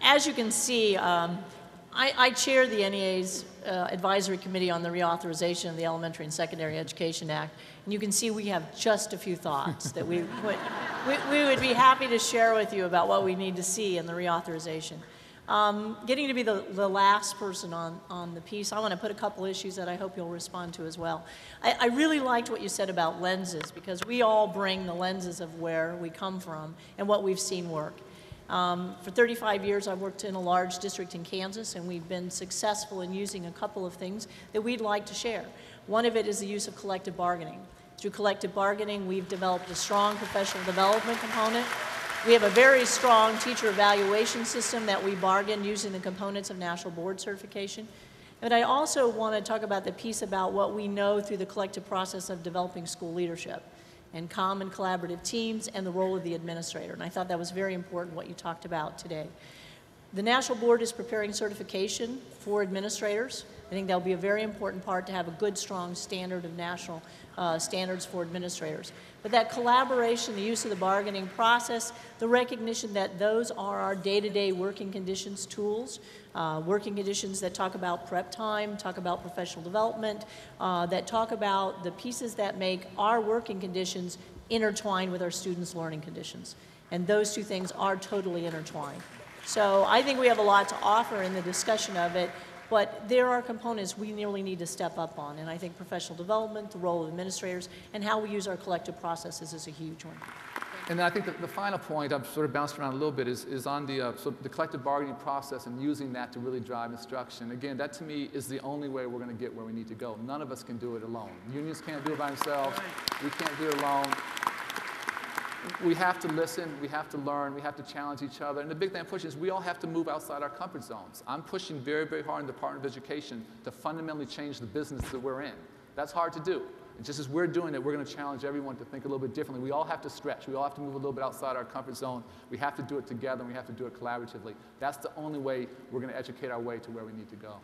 As you can see, I chair the NEA's Advisory Committee on the Reauthorization of the Elementary and Secondary Education Act, and you can see we have just a few thoughts that we would be happy to share with you about what we need to see in the reauthorization. Getting to be the last person on the piece, I want to put a couple issues that I hope you'll respond to as well. I really liked what you said about lenses, because we all bring the lenses of where we come from and what we've seen work. For 35 years, I've worked in a large district in Kansas, and we've been successful in using a couple of things that we'd like to share. One of it is the use of collective bargaining. Through collective bargaining, we've developed a strong professional development component. We have a very strong teacher evaluation system that we bargain using the components of national board certification. But I also want to talk about the piece about what we know through the collective process of developing school leadership and common collaborative teams and the role of the administrator. And I thought that was very important what you talked about today. The National Board is preparing certification for administrators. I think that'll be a very important part to have a good, strong standard of national standards for administrators. But that collaboration, the use of the bargaining process, the recognition that those are our day-to-day working conditions tools, working conditions that talk about prep time, talk about professional development, that talk about the pieces that make our working conditions intertwined with our students' learning conditions. And those two things are totally intertwined. So I think we have a lot to offer in the discussion of it, but there are components we really need to step up on, and I think professional development, the role of administrators, and how we use our collective processes is a huge one. And I think the final point, I've sort of bounced around a little bit, is on the, the collective bargaining process and using that to really drive instruction. Again, that to me is the only way we're going to get where we need to go. None of us can do it alone. Unions can't do it by themselves. We can't do it alone. We have to listen, we have to learn, we have to challenge each other. And the big thing I'm pushing is we all have to move outside our comfort zones. I'm pushing very, very hard in the Department of Education to fundamentally change the business that we're in. That's hard to do. And just as we're doing it, we're going to challenge everyone to think a little bit differently. We all have to stretch. We all have to move a little bit outside our comfort zone. We have to do it together, and we have to do it collaboratively. That's the only way we're going to educate our way to where we need to go.